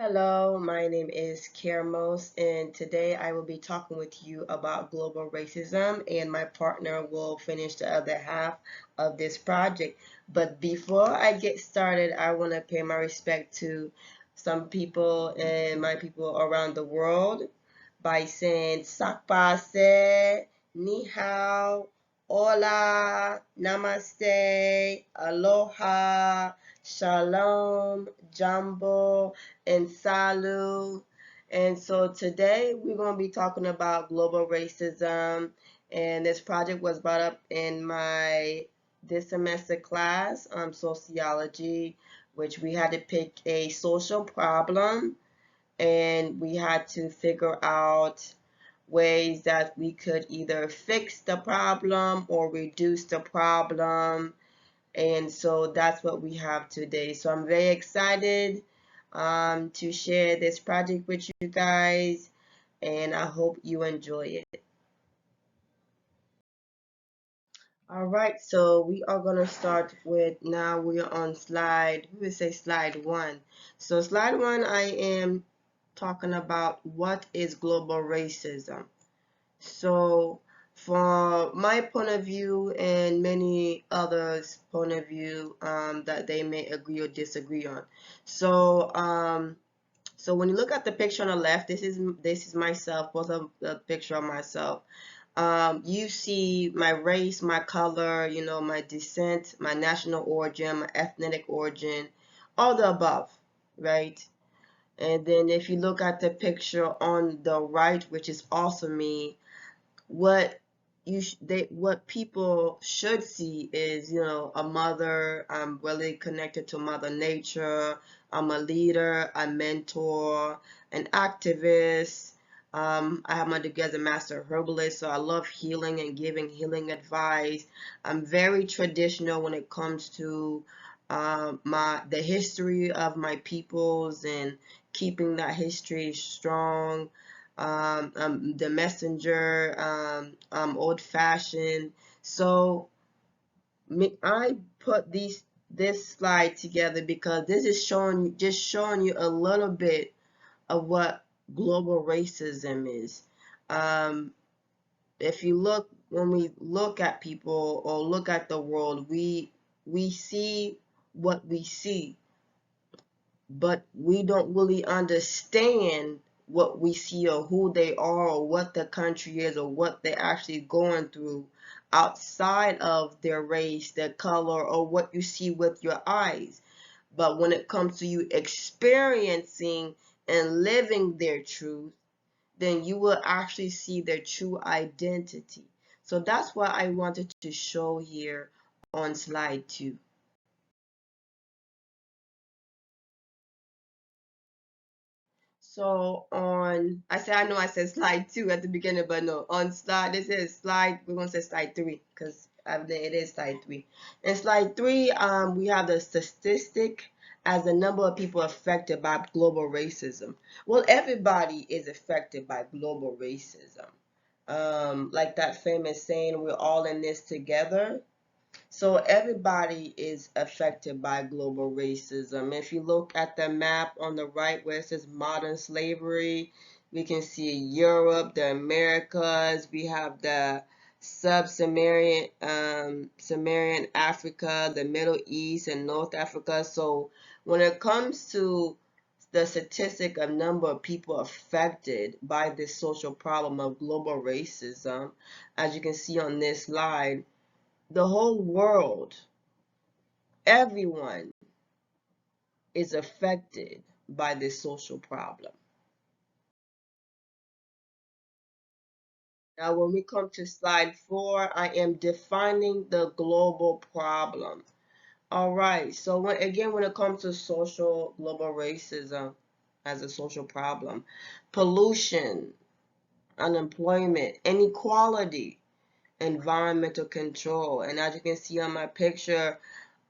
Hello, my name is Kermos, and today I will be talking with you about global racism, and my partner will finish the other half of this project. But before I get started, I want to pay my respect to some people and my people around the world by saying Sakpase, Ni hao, Hola, Namaste, Aloha, Shalom, Jambo, and Salu. And so today we're going to be talking about global racism. And this project was brought up in my this semester class, sociology, which we had to pick a social problem and we had to figure out ways that we could either fix the problem or reduce the problem. And so that's what we have today. So I'm very excited to share this project with you guys, and I hope you enjoy it. All right, so we are going to start with, now we are on slide, we would say slide one. So slide one, I am talking about what is global racism. So from my point of view and many others' point of view, that they may agree or disagree on. So so when you look at the picture on the left, this is myself, both of the picture of myself. You see my race, my color, my descent, my national origin, my ethnic origin, all the above, right? And then if you look at the picture on the right, which is also me, what what people should see is, a mother. I'm really connected to Mother Nature. I'm a leader, a mentor, an activist. I have my degree as a master herbalist, so I love healing and giving healing advice. I'm very traditional when it comes to the history of my peoples and keeping that history strong. The messenger, old fashioned. So I put this slide together because this is showing you a little bit of what global racism is. Um, if you look, when we look at people or look at the world, we see what we see, but we don't really understand what we see or who they are or what the country is or what they're actually going through outside of their race, their color, or what you see with your eyes. But when it comes to you experiencing and living their truth, then you will actually see their true identity. So that's what I wanted to show here on slide 2. So I know I said slide 2 at the beginning, but no, on slide, this is slide, we're going to say slide 3 because it is slide 3. In slide 3, we have the statistic as the number of people affected by global racism. Well, everybody is affected by global racism. Like that famous saying, we're all in this together. So everybody is affected by global racism. If you look at the map on the right where it says modern slavery, we can see Europe, the Americas, we have the sub-Saharan Saharian Africa, the Middle East, and North Africa. So when it comes to the statistic of number of people affected by this social problem of global racism, as you can see on this slide, the whole world, everyone is affected by this social problem. Now, when we come to slide 4, I am defining the global problem. All right, so when it comes to social global racism as a social problem, pollution, unemployment, inequality, environmental control, and as you can see on my picture,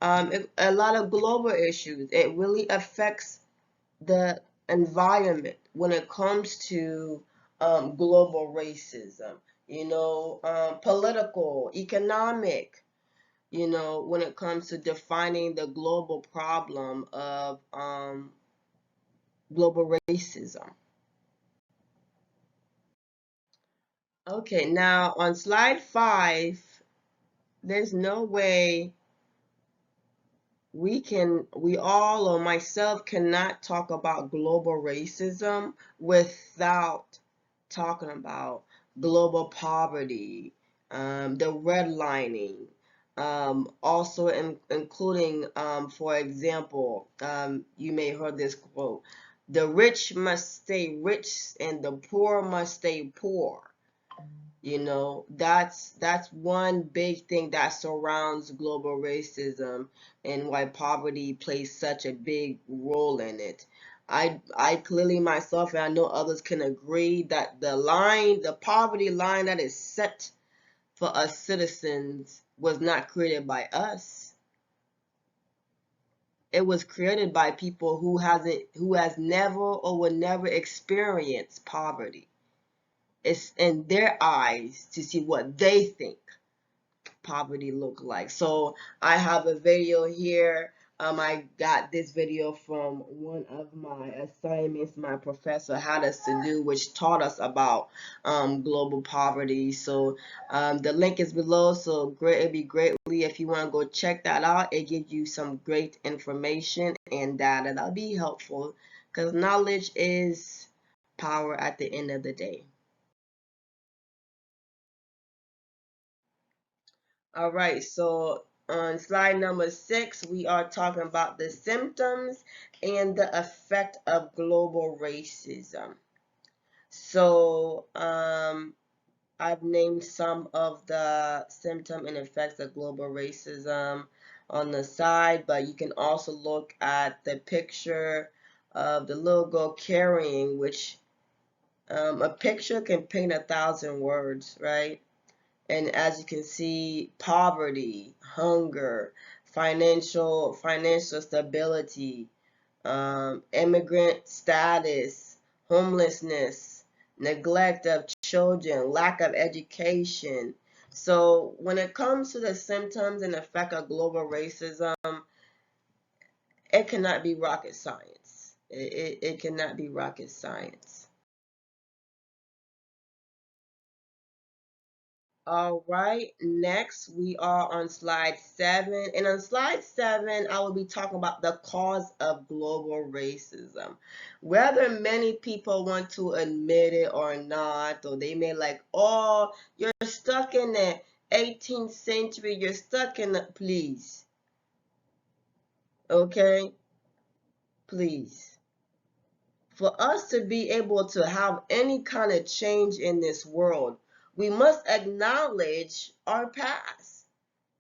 a lot of global issues. It really affects the environment when it comes to global racism, political, economic, when it comes to defining the global problem of global racism. Okay, now on slide 5, there's no way we all or myself cannot talk about global racism without talking about global poverty, the redlining, also including, for example, you may have heard this quote: the rich must stay rich and the poor must stay poor. That's one big thing that surrounds global racism and why poverty plays such a big role in it. I clearly myself, and I know others can agree, that the poverty line that is set for us citizens was not created by us. It was created by people who has never or will never experience poverty. It's in their eyes to see what they think poverty look like. So I have a video here. I got this video from one of my assignments my professor had us to do, which taught us about global poverty. So the link is below. So great, it'd be greatly if you want to go check that out. It gives you some great information and data that'll be helpful, because knowledge is power at the end of the day. All right, so on slide number 6, we are talking about the symptoms and the effect of global racism. So I've named some of the symptoms and effects of global racism on the side, but you can also look at the picture of the little girl carrying, which a picture can paint 1,000 words, right? And as you can see, poverty, hunger, financial stability, immigrant status, homelessness, neglect of children, lack of education. So when it comes to the symptoms and effect of global racism, it cannot be rocket science. It cannot be rocket science. All right, next we are on slide 7. And on slide 7, I will be talking about the cause of global racism. Whether many people want to admit it or not, or they may like, oh, you're stuck in the 18th century, you're stuck in the, please, okay, please. For us to be able to have any kind of change in this world, we must acknowledge our past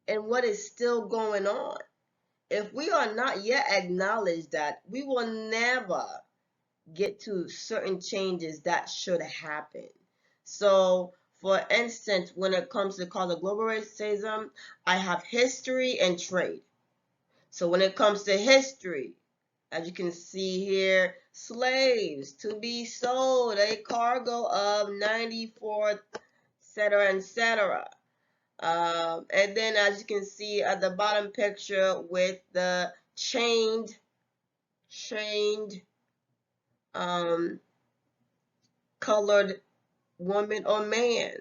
and what is still going on. If we are not yet acknowledged that, we will never get to certain changes that should happen. So, for instance, when it comes to the cause of global racism, I have history and trade. So when it comes to history, as you can see here, slaves to be sold, a cargo of 94, etc., etc. And then as you can see at the bottom picture with the chained um, colored woman or man.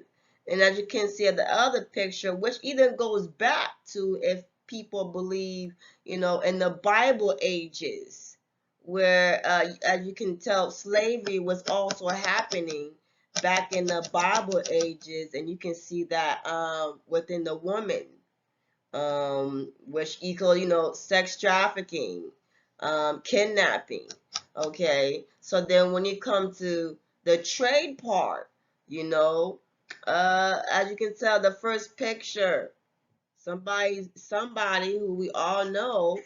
And as you can see at the other picture, which even goes back to if people believe, in the Bible ages, where, as you can tell, slavery was also happening back in the Bible ages, and you can see that within the woman, which equal, sex trafficking, kidnapping. Okay, so then when you come to the trade part, as you can tell, the first picture, somebody who we all know,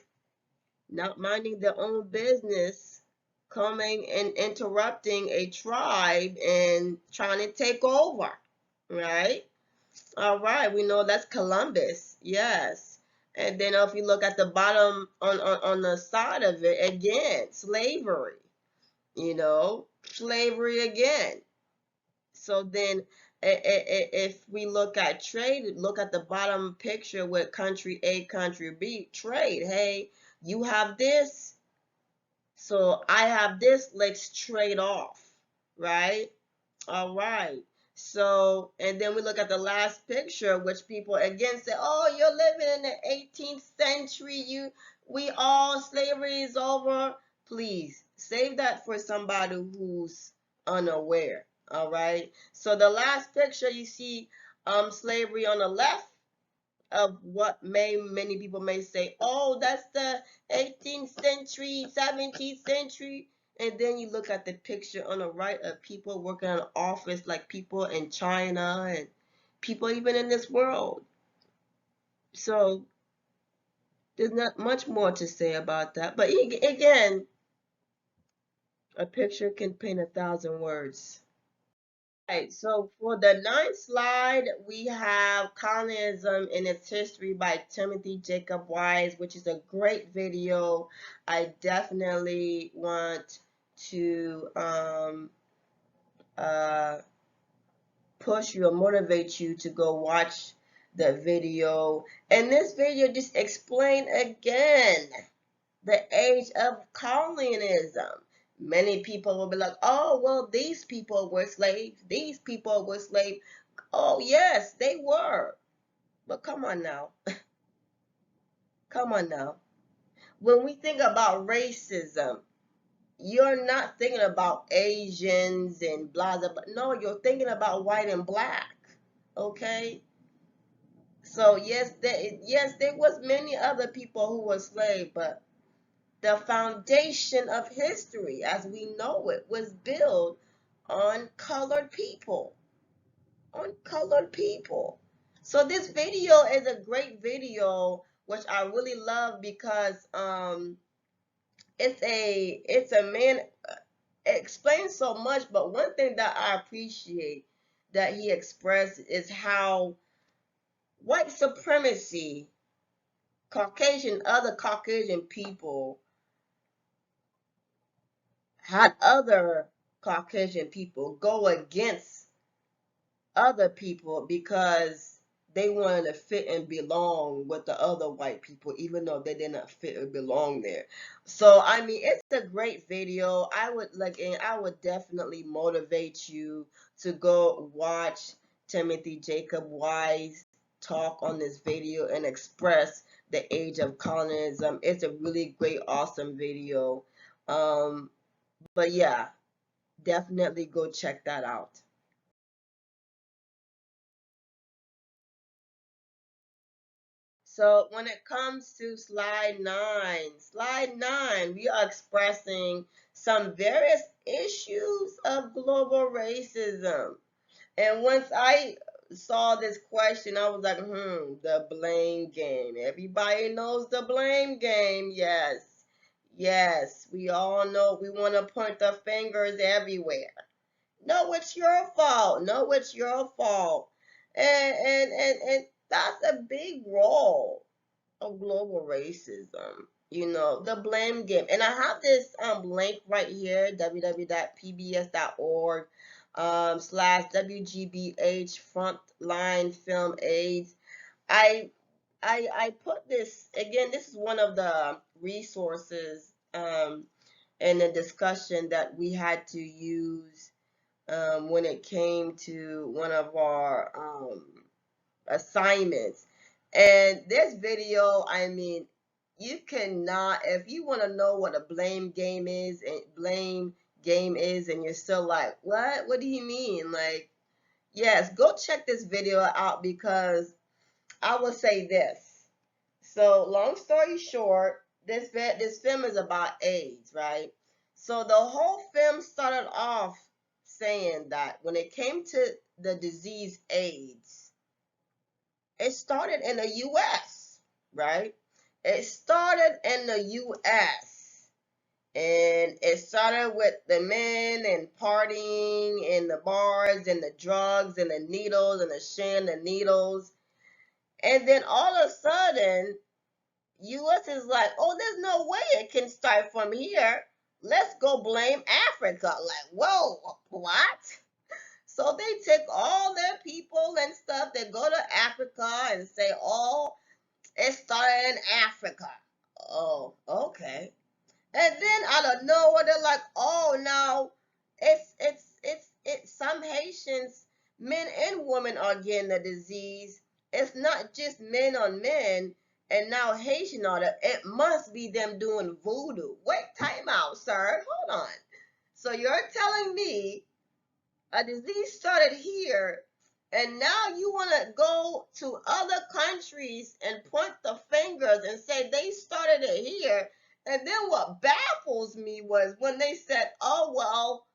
not minding their own business, coming and interrupting a tribe and trying to take over, right? All right, we know that's Columbus. Yes. And then if you look at the bottom on the side of it, again, slavery, slavery again. So then if we look at trade, look at the bottom picture with country A, country B, trade. Hey, you have this, So I have this leg straight off, right? All right. So, and then we look at the last picture, which people again say, "Oh, you're living in the 18th century. We all slavery is over." Please save that for somebody who's unaware. All right. So the last picture you see, slavery on the left of what many people may say, "Oh, that's the 18th century, 17th century." And then you look at the picture on the right of people working in an office, like people in China and people even in this world. So there's not much more to say about that. But again, a picture can paint 1,000 words. Right, so for the ninth slide, we have Communism in its History by Timothy Jacob Wise, which is a great video. I definitely want to uh, push you or motivate you to go watch the video. And this video just explain again the age of colonialism. Many people will be like, "Oh, well, these people were slaves. These people were slaves." Oh, yes, they were. But come on now. Come on now. When we think about racism, you're not thinking about Asians and blah, blah, blah. No, you're thinking about white and black. Okay? So yes, there was many other people who were slaves, but the foundation of history as we know it was built on colored people. On colored people. So this video is a great video, which I really love because it's a man explains so much, but one thing that I appreciate that he expressed is how white supremacy, other Caucasian people had other Caucasian people go against other people because they wanted to fit and belong with the other white people, even though they did not fit or belong there. So I mean, it's a great video. And I would definitely motivate you to go watch Timothy Jacob Wise talk on this video and express the age of colonialism. It's a really great, awesome video. Um, but yeah, definitely go check that out. So when it comes to slide nine, we are expressing some various issues of global racism. And once I saw this question, I was like, the blame game. Everybody knows the blame game. Yes. Yes, we all know we want to point the fingers everywhere. No, it's your fault. No, it's your fault. And that's a big role of global racism. The blame game. And I have this link right here, www.pbs.org slash WGBH Frontline Film AIDS. I I put this again, this is one of the resources in the discussion that we had to use when it came to one of our assignments. And this video, I mean, you cannot, if you want to know what a blame game is, and you're still like, what do you mean? Like, yes, go check this video out because I will say this. So, long story short, this film is about AIDS, right? So the whole film started off saying that when it came to the disease AIDS, it started in the US, right? It started in the US. And it started with the men and partying and the bars and the drugs and the needles and the sham, the needles. And then all of a sudden, US is like, oh, there's no way it can start from here. Let's go blame Africa. Like, whoa, what? So they take all their people and stuff, they go to Africa and say, oh, it started in Africa. Oh, okay. And then out of nowhere, they're like, "Oh, now it's some Haitians, men and women are getting the disease. It's not just men on men, and now Haitian are the, it must be them doing voodoo." Wait, time out, sir. Hold on. So you're telling me a disease started here, and now you want to go to other countries and point the fingers and say they started it here? And then what baffles me was when they said, "Oh well,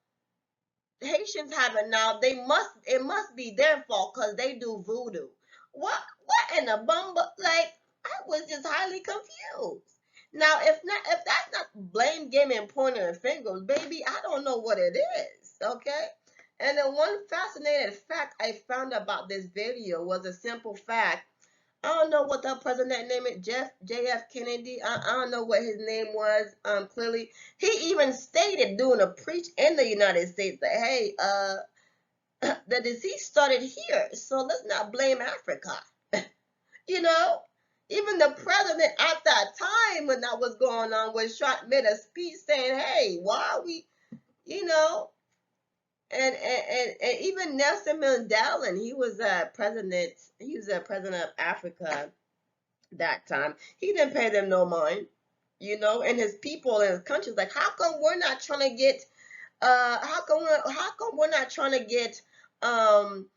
Haitians have it now. It must be their fault because they do voodoo." What in the bumble? Like, I was just highly confused. Now, if that's not blame game and pointing and fingers, baby, I don't know what it is. Okay. And then one fascinating fact I found about this video was a simple fact. I don't know what the president name is, J.F. Kennedy. I don't know what his name was. Clearly, he even stated doing a preach in the United States that, hey, the disease started here, so let's not blame Africa. You know, even the president at that time when that was going on was trying made a speech saying, hey, why are we, you know, and even Nelson Mandela, he was a president. He was a president of Africa that time. He didn't pay them no mind, and his people and his country's like, how come we're not trying to get how come we're not trying to get um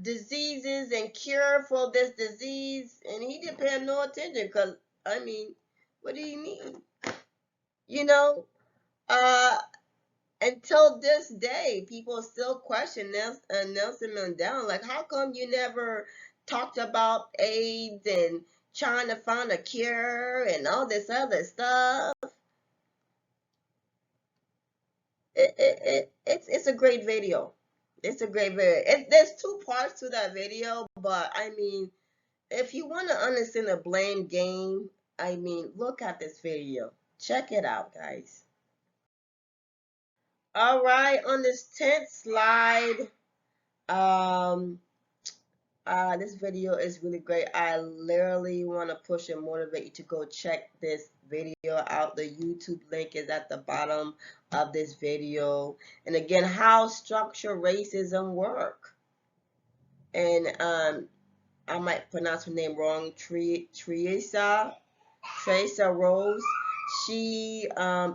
diseases and cure for this disease? And he didn't pay him no attention because, I mean, what do you mean? You know, uh until this day, people still question Nelson Mandela. Like, how come you never talked about AIDS and trying to find a cure and all this other stuff? It's a great video. It's a great video. There's two parts to that video, but I mean, if you want to understand the blame game, I mean, look at this video. Check it out, guys. All right, on this 10th slide, um, this video is really great. I literally want to push and motivate you to go check this video out. The YouTube link is at the bottom of this video. And again, how structural racism work. And I might pronounce her name wrong. Teresa Rose. She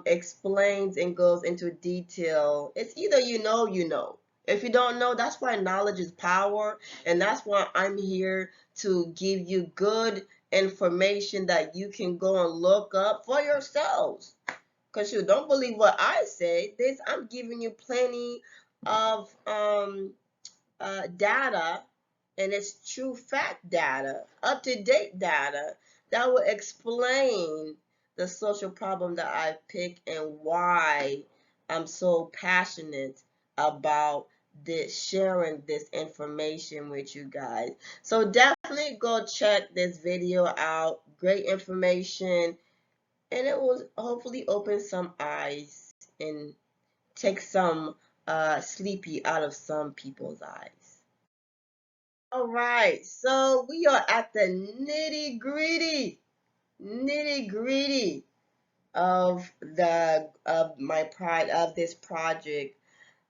explains and goes into detail. It's either you know, you know. If you don't know, that's why knowledge is power, and that's why I'm here to give you good information that you can go and look up for yourselves. Because you don't believe what I say. I'm giving you plenty of data, and it's true fact data, up to date data that will explain the social problem that I picked and why I'm so passionate about this, sharing this information with you guys. So definitely go check this video out. Great information, and it will hopefully open some eyes and take some sleepy out of some people's eyes. All right, so we are at the nitty gritty of my pride of this project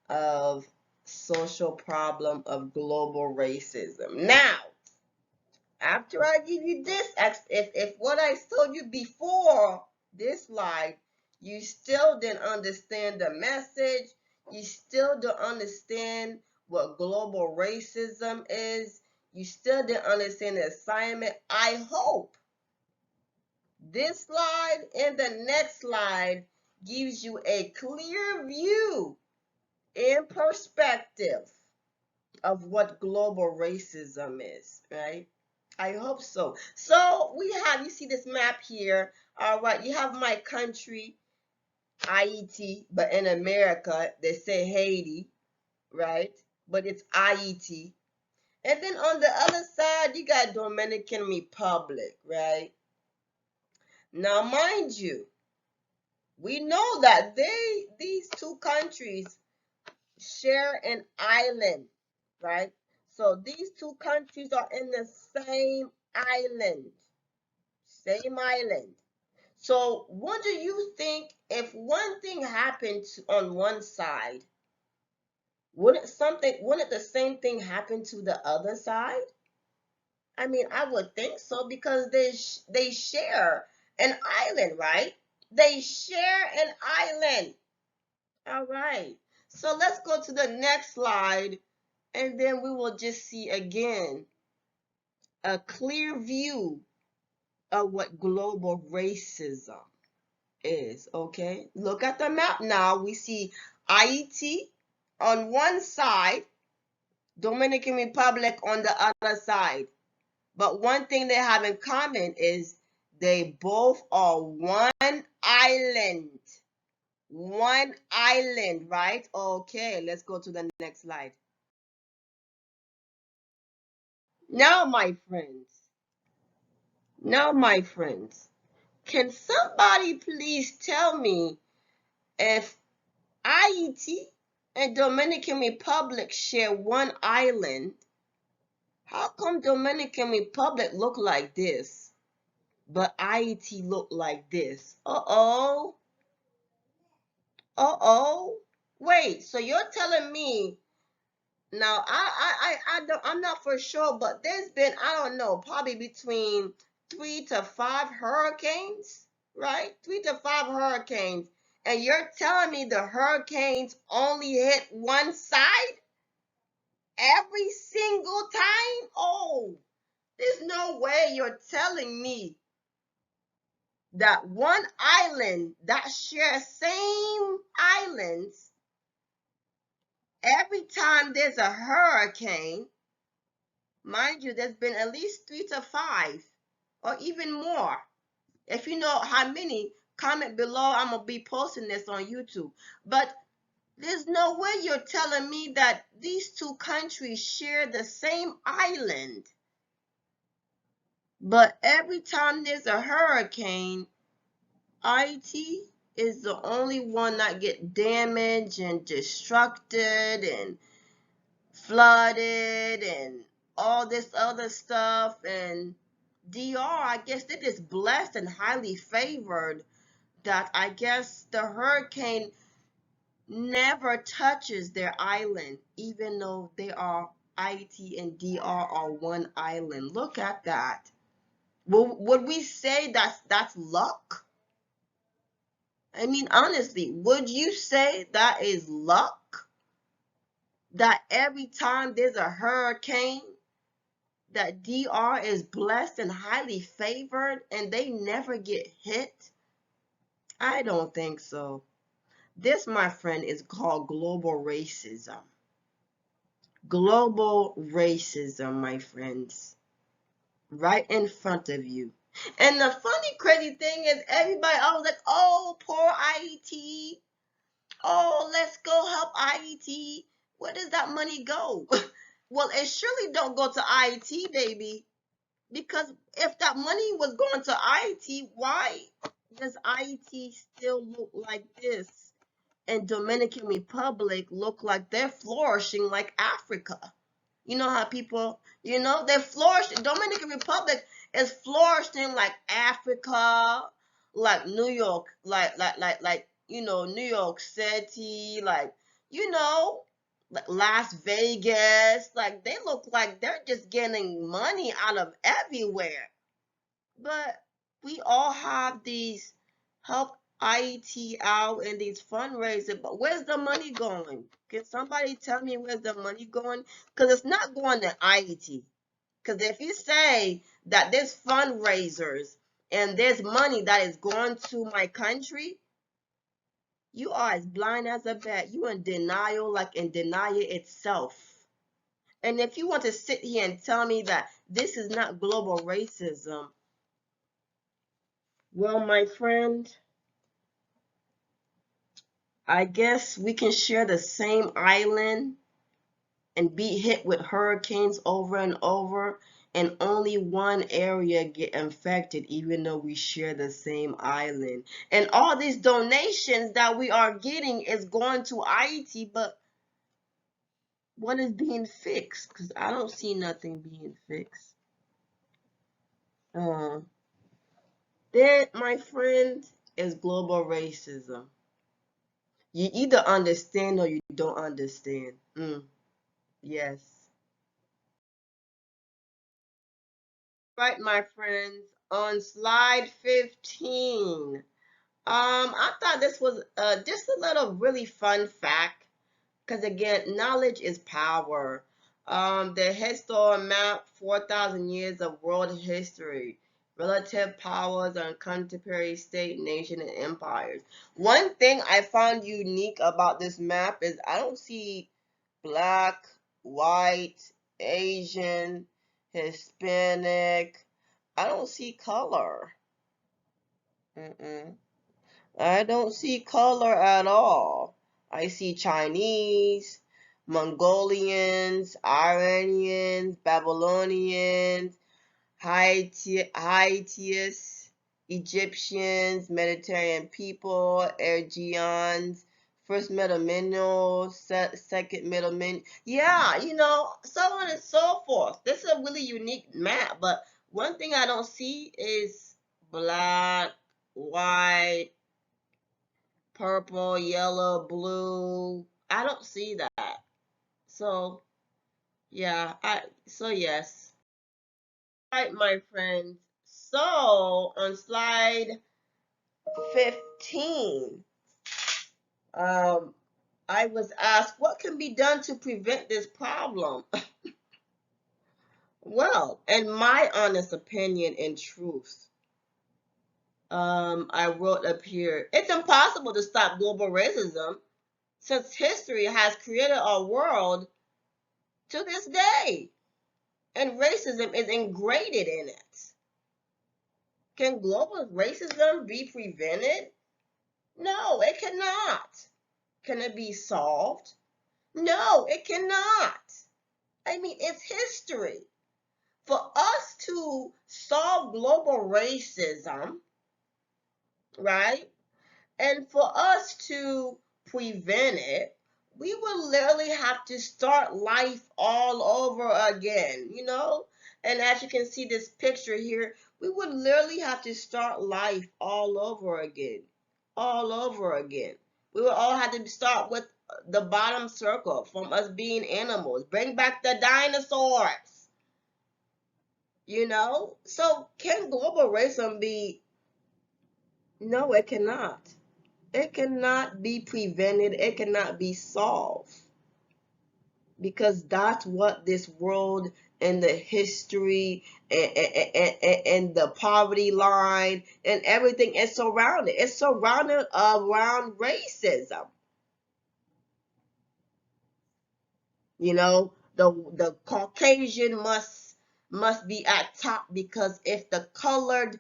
of social problem of global racism. Now, after I give you this, if what I told you before this slide, you still didn't understand the message, you still don't understand what global racism is, you still didn't understand the assignment, I hope this slide and the next slide gives you a clear view and perspective of what global racism is, right? I hope so. So we have, you see this map here. All right, you have my country, Haiti, but in America, they say Haiti, right? But it's Haiti. And then on the other side, you got Dominican Republic, right? Now, mind you, we know that these two countries share an island, right? So these two countries are in the same island. Same island. So what do you think if one thing happened on one side, wouldn't the same thing happen to the other side? I mean, I would think so because they share an island, right? They share an island. All right. So let's go to the next slide and then we will just see again a clear view of what global racism is, okay? Look at the map now. We see Haiti on one side, Dominican Republic on the other side. But one thing they have in common is they both are one island. One island, right? Okay, let's go to the next slide. Now, my friends, can somebody please tell me if Haiti and Dominican Republic share one island? How come Dominican Republic look like this, but Haiti look like this? Uh-oh. Uh-oh. Wait, so you're telling me now I'm not for sure, but there's been, I don't know, probably between 3 to 5 hurricanes, right? 3 to 5 hurricanes. And you're telling me the hurricanes only hit one side every single time? Oh, there's no way you're telling me that one island that shares same islands every time there's a hurricane. Mind you, there's been at least 3 to 5 or even more. If you know how many, comment below. I'm going to be posting this on YouTube. But there's no way you're telling me that these two countries share the same island. But every time there's a hurricane, Haiti is the only one that get damaged and destructed and flooded and all this other stuff. And DR, I guess they're just blessed and highly favored that I guess the hurricane never touches their island, even though they are Haiti and DR are one island. Look at that. Would we say that's luck? I mean, honestly, would you say that is luck? That every time there's a hurricane, that DR is blessed and highly favored and they never get hit? I don't think so. This, my friend, is called global racism. Global racism, my friends, right in front of you. And the funny, crazy thing is everybody always like, oh, poor IET. Oh, let's go help IET. Where does that money go? Well, it surely don't go to IET, baby. Because if that money was going to IET, why does IET still look like this? And Dominican Republic look like they're flourishing like Africa. You know how people, they're flourishing. Dominican Republic is flourishing like Africa, like New York, New York City, like Las Vegas. Like they look like they're just getting money out of everywhere. But we all have these help IET out and these fundraisers, but where's the money going? Can somebody tell me where's the money going? Because it's not going to IET. Because if you say that there's fundraisers and there's money that is going to my country, you are as blind as a bat. You in denial, like in denial itself. And if you want to sit here and tell me that this is not global racism, well, my friend, I guess we can share the same island and be hit with hurricanes over and over, and only one area get infected even though we share the same island. And all these donations that we are getting is going to Haiti, but what is being fixed? Because I don't see nothing being fixed. Uh, There, my friend, is global racism. You either understand or you don't understand. Yes. Right, my friends, on slide 15. I thought this was just a little really fun fact, because again, knowledge is power. The head start map 4,000 years of world history, relative powers on contemporary state, nation, and empires. One thing I found unique about this map is I don't see black, white, Asian, Hispanic. I don't see color. Mm-mm. I don't see color at all. I see Chinese, Mongolians, Iranians, Babylonians, Haitians, Egyptians, Mediterranean people, Aegeans, first middle second middle. Yeah, so on and so forth. This is a really unique map, but one thing I don't see is black, white, purple, yellow, blue. I don't see that. So, yeah, yes. Right, my friends. So, on slide 15, um, I was asked what can be done to prevent this problem. Well, in my honest opinion and truth, I wrote up here, it's impossible to stop global racism since history has created a world to this day, and racism is ingrained in it. Can global racism be prevented? No, it cannot. Can it be solved? No, it cannot. I mean, it's history. For us to solve global racism, right, and for us to prevent it, we would literally have to start life all over again. And as you can see this picture here, we would literally have to start life all over again. All over again. We would all have to start with the bottom circle from us being animals. Bring back the dinosaurs. So can global racism be? No, it cannot. It cannot be prevented. It cannot be solved, because that's what this world and the history and the poverty line and everything is surrounded. It's surrounded around racism. The Caucasian must be at top, because if the colored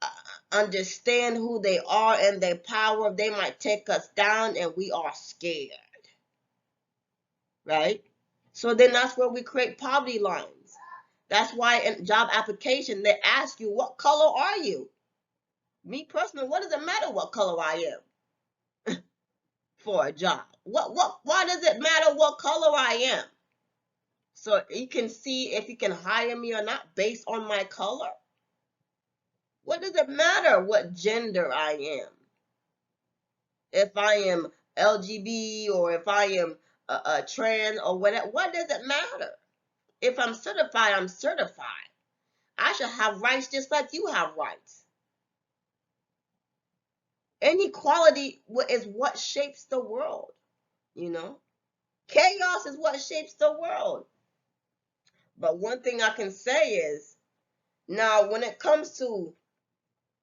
uh, understand who they are and their power, they might take us down, and we are scared. Right? So then that's where we create poverty lines. That's why in job application they ask you, what color are you? Me personally, what does it matter what color I am for a job? Why does it matter what color I am? So you can see if you can hire me or not based on my color. What does it matter what gender I am? If I am LGBT or if I am a trans or whatever, what does it matter? If I'm certified, I'm certified. I should have rights just like you have rights. Inequality is what shapes the world, you know? Chaos is what shapes the world. But one thing I can say is, now when it comes to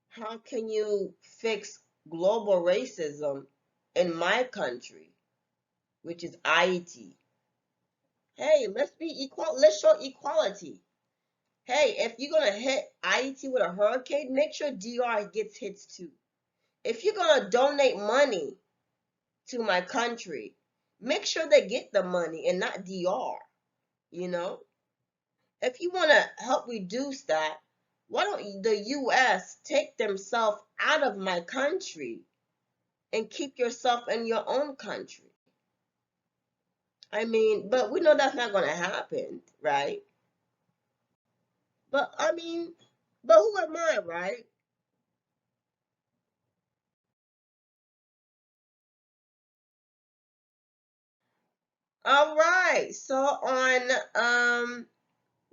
how can you fix global racism in my country, which is Haiti, hey, let's be equal. Let's show equality. Hey, if you're going to hit Haiti with a hurricane, make sure DR gets hits too. If you're going to donate money to my country, make sure they get the money and not DR, you know? If you want to help reduce that, why don't the US take themselves out of my country and keep yourself in your own country? I mean, but we know that's not going to happen, right? But I mean, but who am I, right? All right. So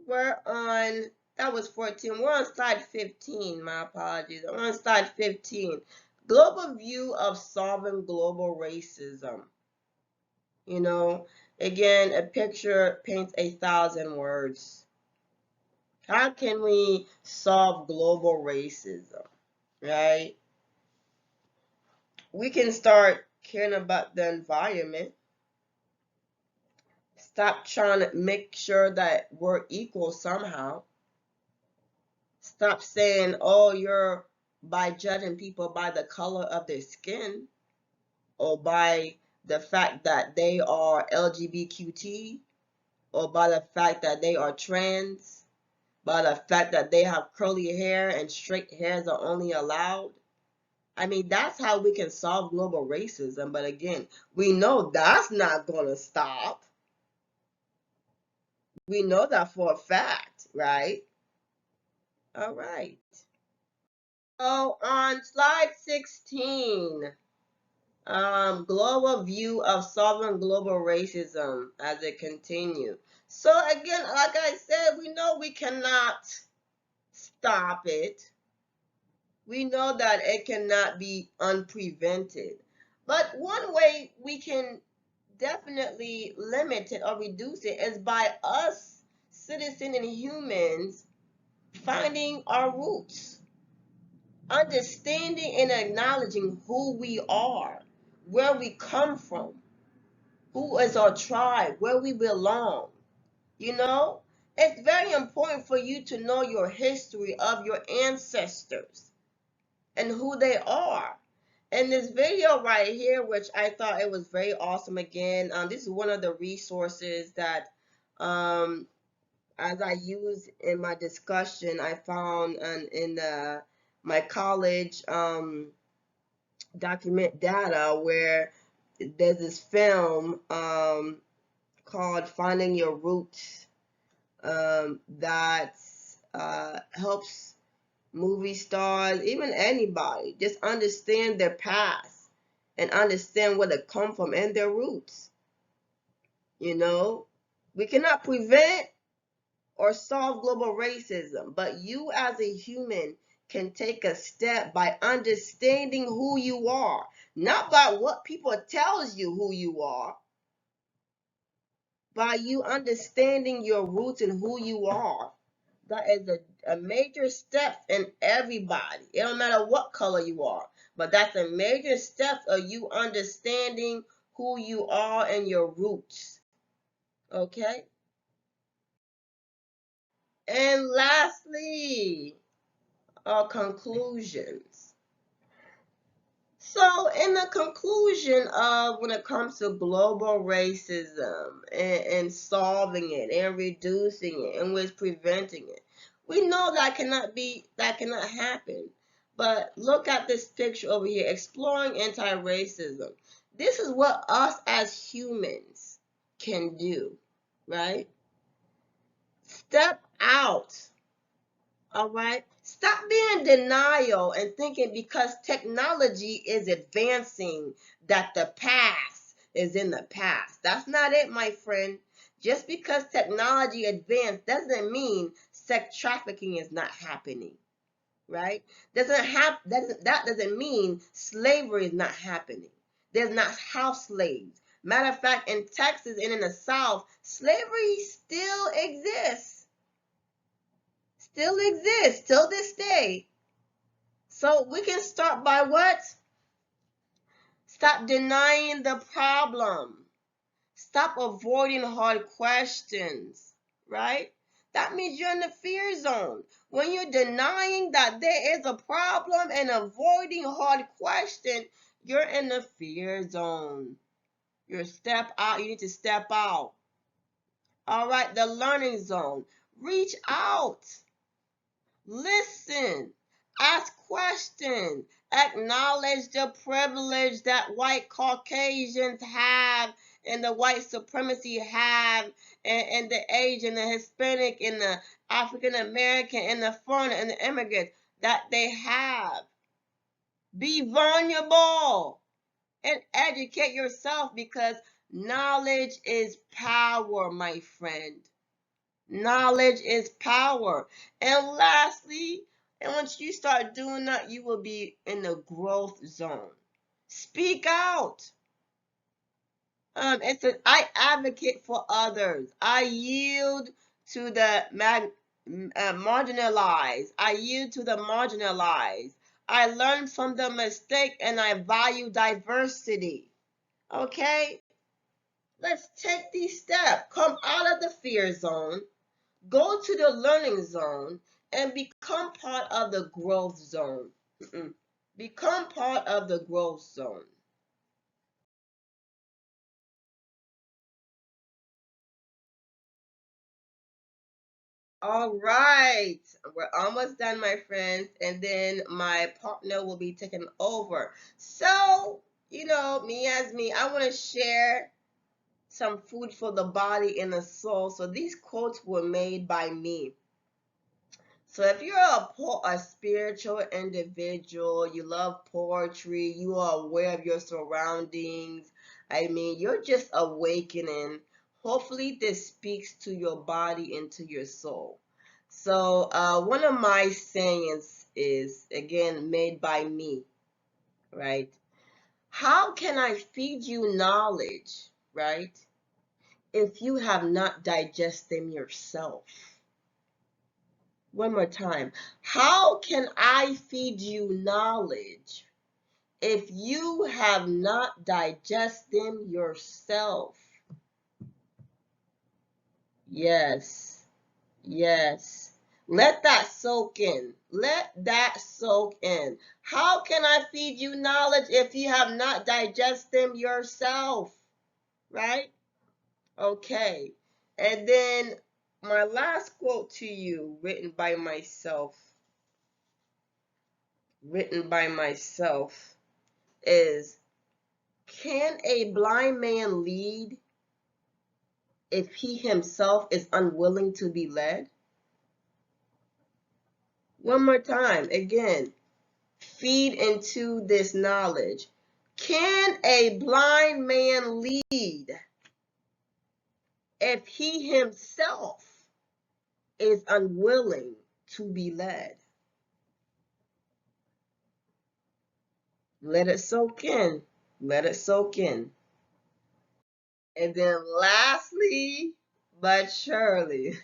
we're on, that was 14. We're on slide 15. My apologies. We're on slide 15. Global view of solving global racism. You know, again, a picture paints 1,000 words. How can we solve global racism, right? We can start caring about the environment. Stop trying to make sure that we're equal somehow. Stop saying, oh, you're, by judging people by the color of their skin or by the fact that they are LGBTQ or by the fact that they are trans, by the fact that they have curly hair and straight hairs are only allowed. I mean, that's how we can solve global racism. But again, we know that's not going to stop. We know that for a fact, right? All right. So on slide 16, global view of solving global racism as it continues. So again, like I said, we know we cannot stop it. We know that it cannot be unprevented. But one way we can definitely limit it or reduce it is by us, citizens and humans, finding our roots, understanding and acknowledging who we are, where we come from, who is our tribe, where we belong. You know, it's very important for you to know your history of your ancestors and who they are. In this video right here, which I thought it was very awesome again, this is one of the resources that um, as I used in my discussion, I found in my college document data where there's this film called Finding Your Roots that helps movie stars, even anybody, just understand their past and understand where they come from and their roots. You know, we cannot prevent or solve global racism, but you as a human can take a step by understanding who you are, not by what people tells you who you are, by you understanding your roots and who you are. That is a major step in everybody. It don't matter what color you are, but that's a major step of you understanding who you are and your roots. Okay? And lastly, our conclusions. So, in the conclusion of when it comes to global racism and solving it and reducing it and with preventing it, we know that cannot happen. But look at this picture over here, exploring anti-racism. This is what us as humans can do, right? Step out. All right. Stop being in denial and thinking because technology is advancing that the past is in the past. That's not it, my friend. Just because technology advanced doesn't mean sex trafficking is not happening, right? That doesn't mean slavery is not happening. There's not house slaves. Matter of fact, in Texas and in the South, slavery still exists. Still exists till this day. So we can start by what? Stop denying the problem. Stop avoiding hard questions, right? That means you're in the fear zone. When you're denying that there is a problem and avoiding hard questions, you're in the fear zone. You step out, you need to step out. All right, the learning zone. Reach out. Listen, ask questions, acknowledge the privilege that white Caucasians have and the white supremacy have and the Asian, the Hispanic, and the African American, and the foreigner, and the immigrants that they have. Be vulnerable and educate yourself because Knowledge is power, my friend. Knowledge is power. And lastly, and once you start doing that, you will be in the growth zone. Speak out. I advocate for others. I yield to the marginalized. I yield to the marginalized. I learn from the mistake and I value diversity. Okay? Let's take these steps. Come out of the fear zone, go to the learning zone, and become part of the growth zone. Become part of the growth zone. All right, we're almost done, my friends, and then my partner will be taking over. So, me as me, I want to share some food for the body and the soul. So these quotes were made by me. So if you're a spiritual individual, you love poetry, you are aware of your surroundings, I mean, you're just awakening. Hopefully this speaks to your body and to your soul. So one of my sayings is, again, made by me, right? How can I feed you knowledge, right, if you have not digested them yourself? One more time. How can I feed you knowledge if you have not digested them yourself? Yes, yes. Let that soak in. Let that soak in. How can I feed you knowledge if you have not digested them yourself? Right? Okay. And then my last quote to you, written by myself, is, can a blind man lead if he himself is unwilling to be led? One more time, again, feed into this knowledge. Can a blind man lead if he himself is unwilling to be led? Let it soak in. Let it soak in. And then lastly, but surely,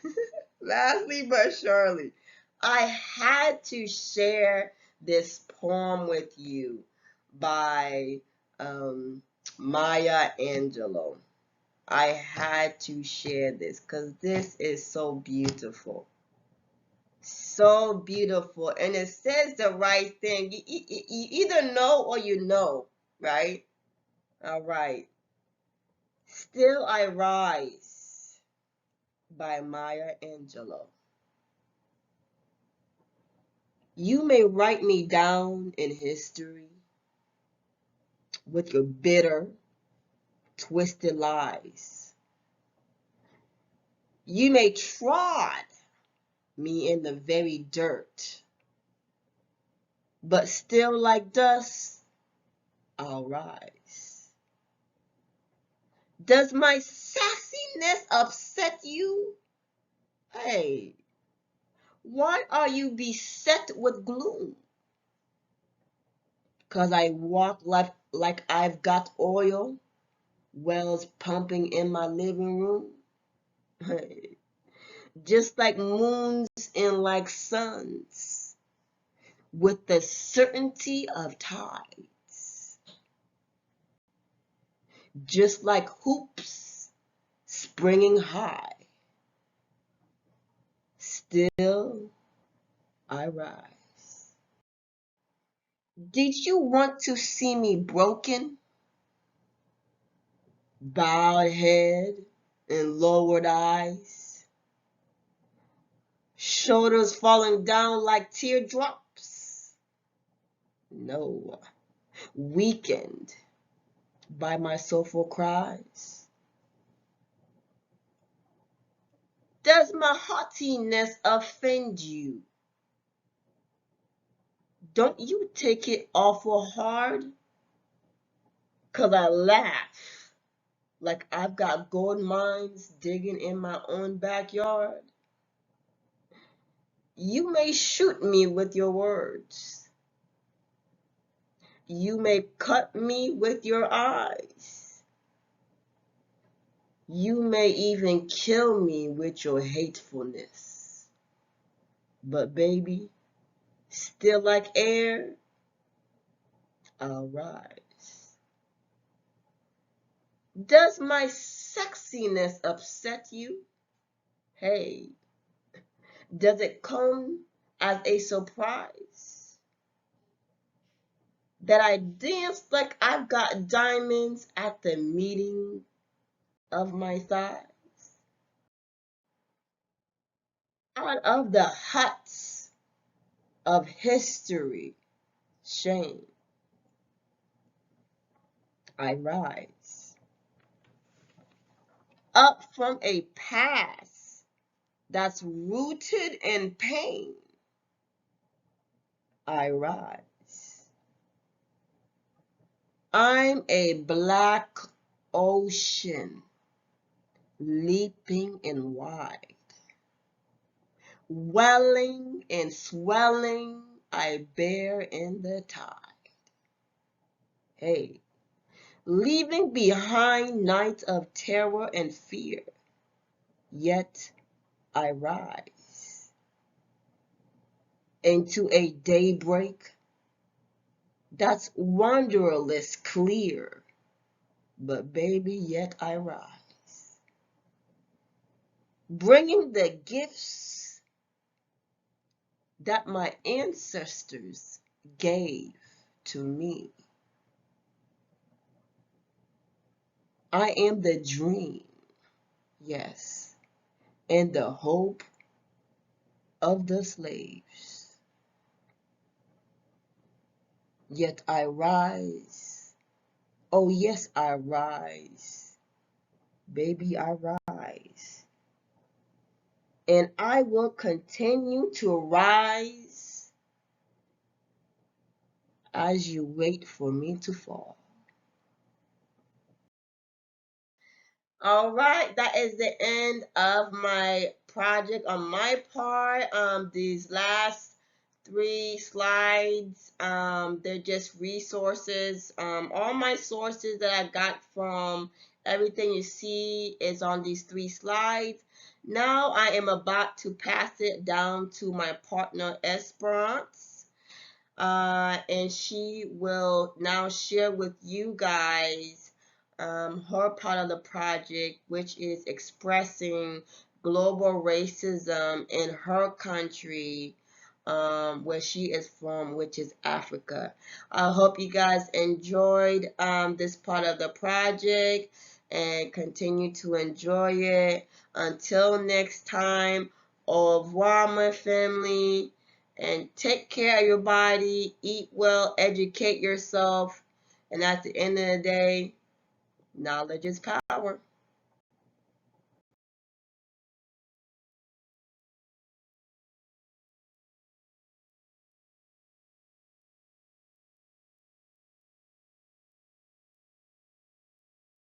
lastly but surely, I had to share this poem with you by Maya Angelou. I had to share this because this is so beautiful. So beautiful. And it says the right thing. You either know or you know, right? All right. Still I Rise by Maya Angelou. You may write me down in history with your bitter, twisted lies. You may trod me in the very dirt, but still like dust, I'll rise. Does my sassiness upset you? Hey, why are you beset with gloom? 'Cause I walk like I've got oil wells pumping in my living room. Hey, just like moons and like suns, with the certainty of tides, just like hoops springing high, still I rise. Did you want to see me broken, bowed head and lowered eyes, shoulders falling down like teardrops? No, weakened by my soulful cries. Does my haughtiness offend you? Don't you take it awful hard? 'Cause I laugh like I've got gold mines digging in my own backyard. You may shoot me with your words. You may cut me with your eyes. You may even kill me with your hatefulness. But baby, still like air, I'll rise. Does my sexiness upset you? Hey, does it come as a surprise that I dance like I've got diamonds at the meeting of my thighs? Out of the huts of history, shame, I rise. Up from a past that's rooted in pain, I rise. I'm a black ocean leaping in wide, welling and swelling, I bear in the tide. Hey, leaving behind nights of terror and fear, yet I rise into a daybreak that's wonderless clear, but baby, yet I rise, bringing the gifts that my ancestors gave to me. I am the dream, yes, and the hope of the slaves. Yet I rise. Oh, yes, I rise. Baby, I rise. And I will continue to rise as you wait for me to fall. All right, that is the end of my project on my part. These last three slides, they're just resources. All my sources that I got from everything you see is on these three slides. Now I am about to pass it down to my partner Esperance, and she will now share with you guys her part of the project, which is expressing global racism in her country, where she is from, which is Africa. I hope you guys enjoyed this part of the project and continue to enjoy it. Until next time, au revoir, my family, and take care of your body, eat well, educate yourself, and at the end of the day, knowledge is power.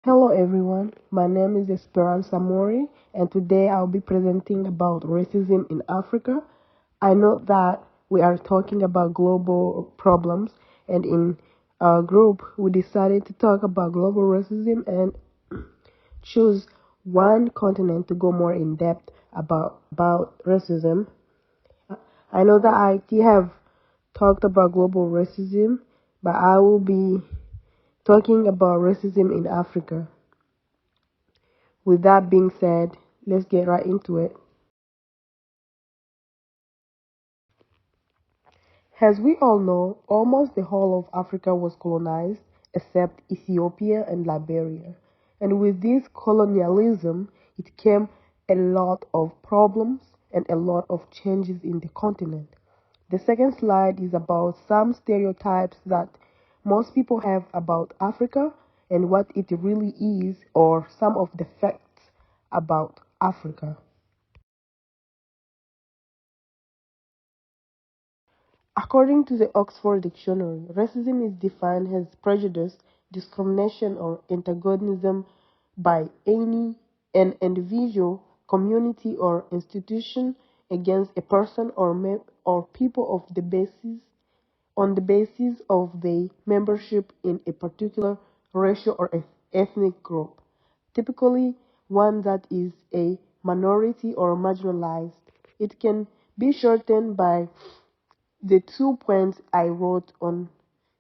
Hello everyone, my name is Esperanza Mori and today I'll be presenting about racism in Africa. I know that we are talking about global problems and in our group we decided to talk about global racism and choose one continent to go more in depth about racism. I know that I have talked about global racism, but I will be talking about racism in Africa. With that being said, let's get right into it. As we all know, almost the whole of Africa was colonized except Ethiopia and Liberia. And with this colonialism, it came a lot of problems and a lot of changes in the continent. The second slide is about some stereotypes that most people have about Africa and what it really is, or some of the facts about Africa. According to the Oxford Dictionary, racism is defined as prejudice, discrimination, or antagonism by an individual, community, or institution against a person or people on the basis of their membership in a particular racial or ethnic group, typically one that is a minority or marginalized. It can be shortened by the 2 points I wrote on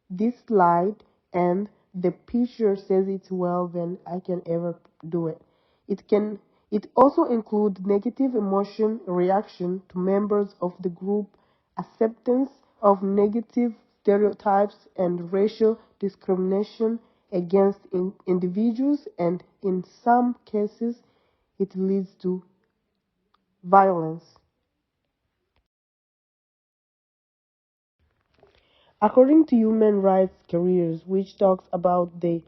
this slide, and the picture says it well than I can ever do it. It also includes negative emotion reaction to members of the group, acceptance of negative stereotypes, and racial discrimination against individuals, and in some cases it leads to violence. According to Human Rights Careers, which talks about the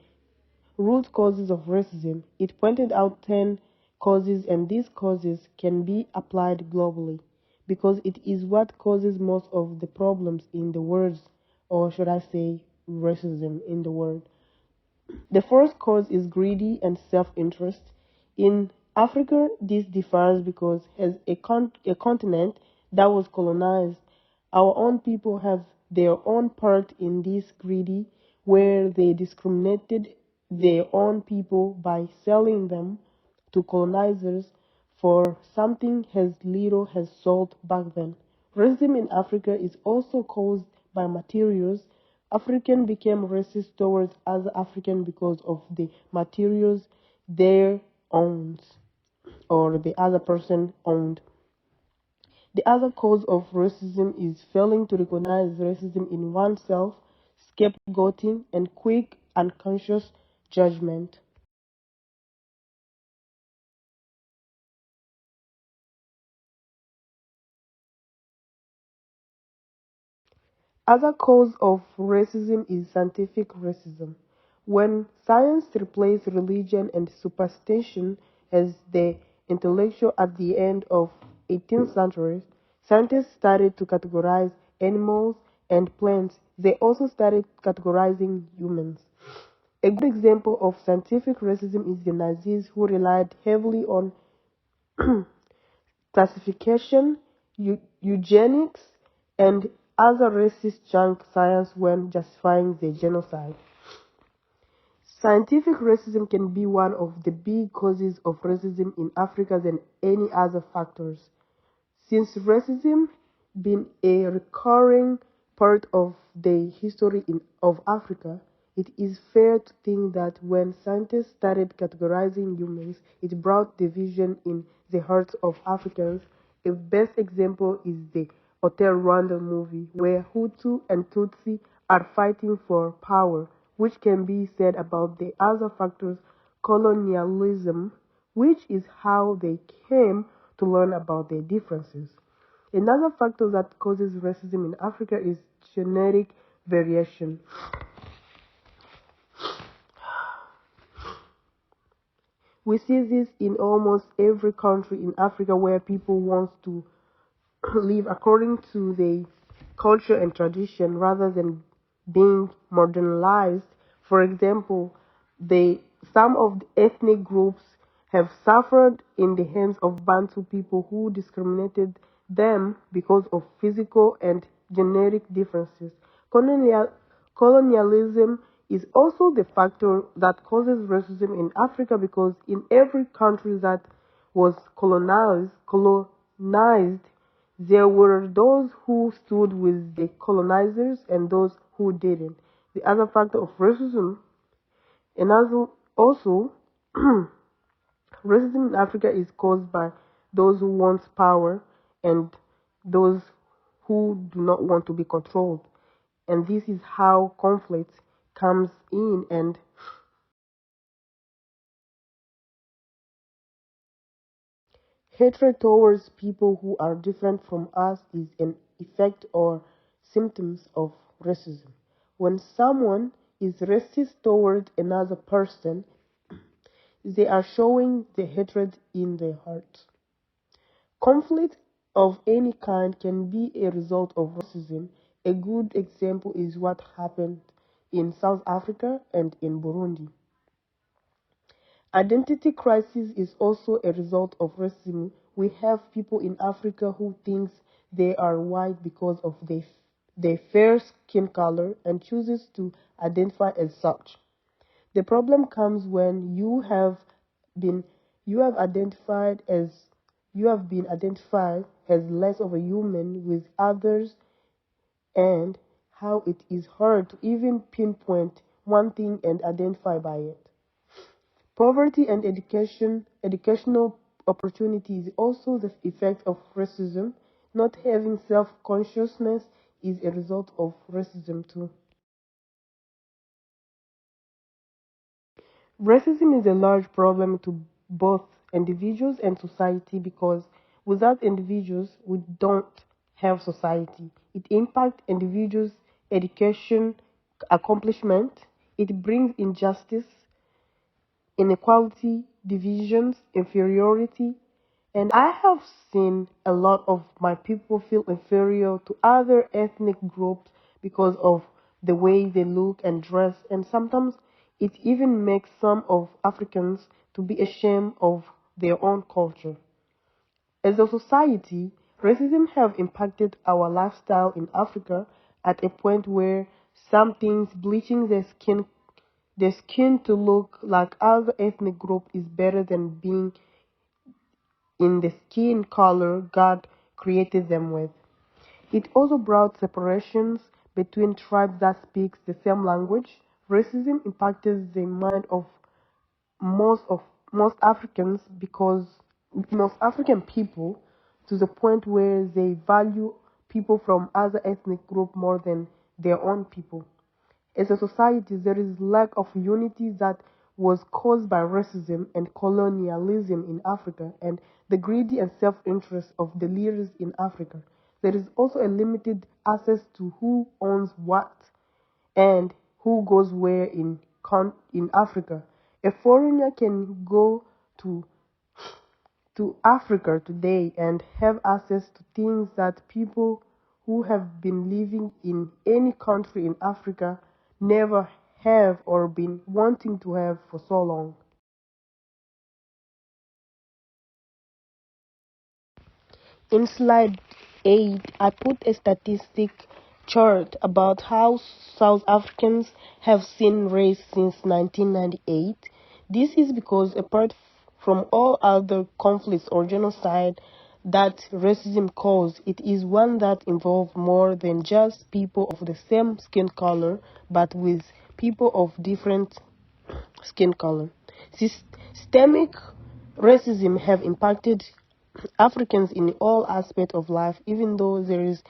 root causes of racism, it pointed out 10 causes, and these causes can be applied globally because it is what causes most of the problems in the world, or should I say, racism in the world. The first cause is greedy and self-interest. In Africa, this differs because as a continent that was colonized, our own people have their own part in this greedy, where they discriminated their own people by selling them to colonizers for something as little as salt back then. Racism in Africa is also caused by materials. African became racist towards other African because of the materials they owned or the other person owned. The other cause of racism is failing to recognize racism in oneself, scapegoating, and quick unconscious judgment. Other cause of racism is scientific racism. When science replaced religion and superstition as the intellectual at the end of 18th century, scientists started to categorize animals and plants. They also started categorizing humans. A good example of scientific racism is the Nazis who relied heavily on classification, eugenics, and other racist junk science when justifying the genocide. Scientific racism can be one of the big causes of racism in Africa than any other factors. Since racism been a recurring part of the history of Africa, it is fair to think that when scientists started categorizing humans, it brought division in the hearts of Africans. A best example is the Hotel Rwanda movie, where Hutu and Tutsi are fighting for power, which can be said about the other factors, colonialism, which is how they came to learn about their differences. Another factor that causes racism in Africa is genetic variation. We see this in almost every country in Africa where people want to live according to their culture and tradition rather than being modernized. For example, some of the ethnic groups have suffered in the hands of Bantu people who discriminated them because of physical and genetic differences. Colonial, Colonialism is also the factor that causes racism in Africa because in every country that was colonized, there were those who stood with the colonizers and those who didn't. The other factor of racism, and also racism in Africa is caused by those who want power and those who do not want to be controlled. And this is how conflict comes in, and hatred towards people who are different from us is an effect or symptoms of racism. When someone is racist toward another person, they are showing the hatred in their heart. Conflict of any kind can be a result of racism. A good example is what happened in South Africa and in Burundi. Identity crisis is also a result of racism. We have people in Africa who think they are white because of their fair skin color and chooses to identify as such. The problem comes when been you have identified as you have been identified as less of a human with others, and how it is hard to even pinpoint one thing and identify by it. Poverty and educational opportunity is also the effect of racism. Not having self-consciousness is a result of racism too. Racism is a large problem to both individuals and society because without individuals, we don't have society. It impacts individuals' education, accomplishment. It brings injustice, inequality, divisions, inferiority. And I have seen a lot of my people feel inferior to other ethnic groups because of the way they look and dress. And sometimes it even makes some of Africans to be ashamed of their own culture. As a society, racism have impacted our lifestyle in Africa at a point where some things bleaching their skin to look like other ethnic group is better than being in the skin color God created them with. It also brought separations between tribes that speak the same language. Racism impacted the mind of most Africans because most African people to the point where they value people from other ethnic group more than their own people. As a society, there is lack of unity that was caused by racism and colonialism in Africa and the greedy and self-interest of the leaders in Africa. There is also a limited access to who owns what and who goes where in Africa. A foreigner can go to Africa today and have access to things that people who have been living in any country in Africa never have or been wanting to have for so long. In slide 8, I put a statistic chart about how South Africans have seen race since 1998. This is because apart from all other conflicts or genocide that racism caused, it is one that involves more than just people of the same skin color, but with people of different skin color. Systemic racism have impacted Africans in all aspects of life, even though there is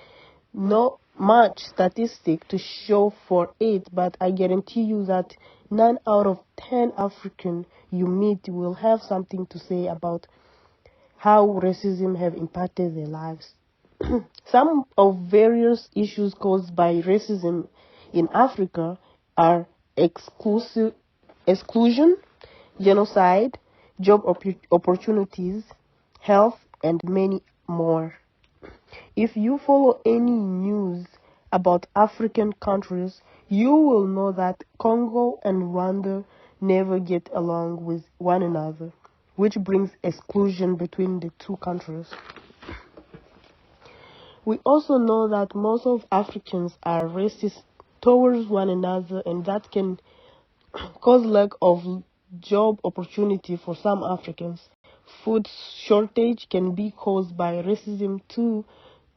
not much statistic to show for it, but I guarantee you that 9 out of 10 African you meet will have something to say about how racism have impacted their lives. Some of various issues caused by racism in Africa are exclusion, genocide, job opportunities, health, and many more. If you follow any news about African countries, you will know that Congo and Rwanda never get along with one another, which brings exclusion between the two countries. We also know that most of Africans are racist towards one another, and that can cause lack of job opportunity for some Africans. Food shortage can be caused by racism too,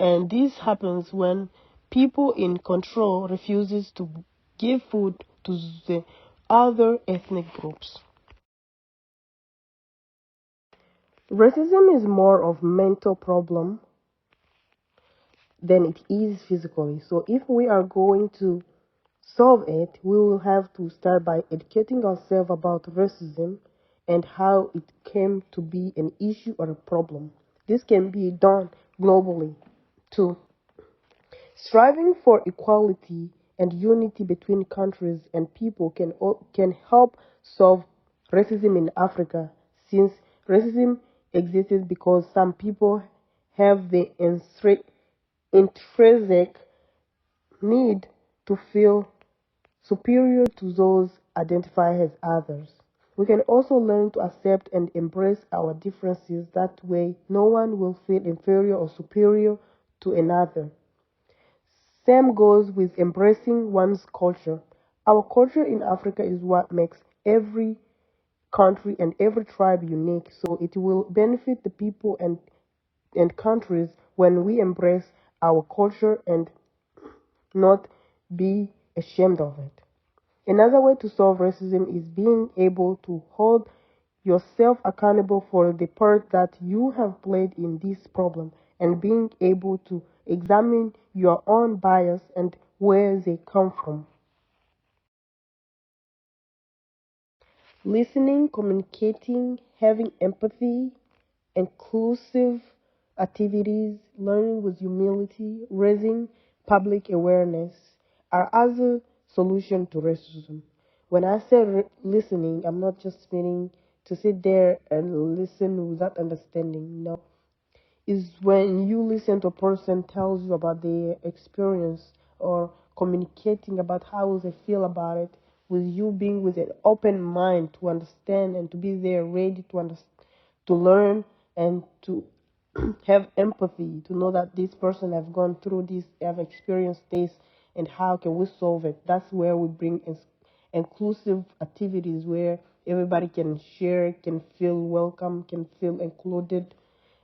and this happens when people in control refuses to give food to the other ethnic groups. Racism is more of mental problem than it is physically. So if we are going to solve it, we will have to start by educating ourselves about racism and how it came to be an issue or a problem. This can be done globally too. Striving for equality and unity between countries and people can help solve racism in Africa, since racism exists because some people have the intrinsic need to feel superior to those identified as others. We can also learn to accept and embrace our differences. That way, no one will feel inferior or superior to another. Same goes with embracing one's culture. Our culture in Africa is what makes every country and every tribe unique, so it will benefit the people and countries when we embrace our culture and not be ashamed of it. Another way to solve racism is being able to hold yourself accountable for the part that you have played in this problem and being able to examine your own bias and where they come from. Listening, communicating, having empathy, inclusive activities, learning with humility, raising public awareness are other solutions to racism. When I say listening, I'm not just meaning to sit there and listen without understanding. No, is when you listen to a person tells you about their experience or communicating about how they feel about it, with you being with an open mind to understand and to be there ready to to learn and to have empathy, to know that this person have gone through this, have experienced this, and how can we solve it. That's where we bring inclusive activities where everybody can share, can feel welcome, can feel included,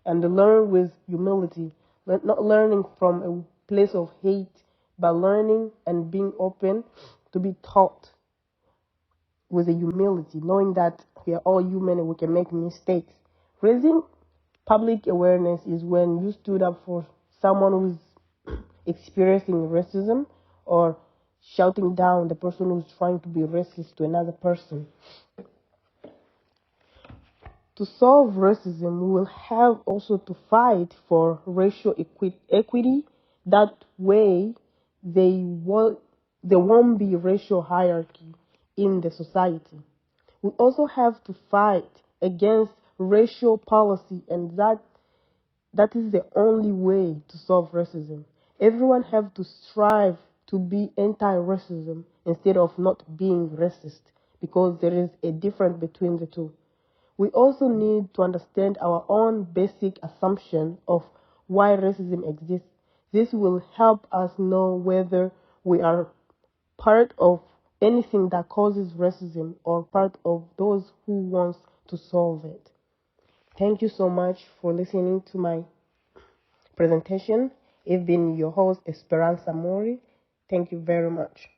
and learn with humility, not learning from a place of hate, but learning and being open to be taught with a humility, knowing that we are all human and we can make mistakes. Raising public awareness is when you stood up for someone who's experiencing racism or shouting down the person who's trying to be racist to another person. To solve racism, we will have also to fight for racial equity. That way, there won't be racial hierarchy in the society. We also have to fight against racial policy, and that is the only way to solve racism. Everyone have to strive to be anti-racism instead of not being racist, because there is a difference between the two. We also need to understand our own basic assumption of why racism exists. This will help us know whether we are part of anything that causes racism or part of those who wants to solve it. Thank you so much for listening to my presentation. I've been your host, Esperanza Mori. Thank you very much.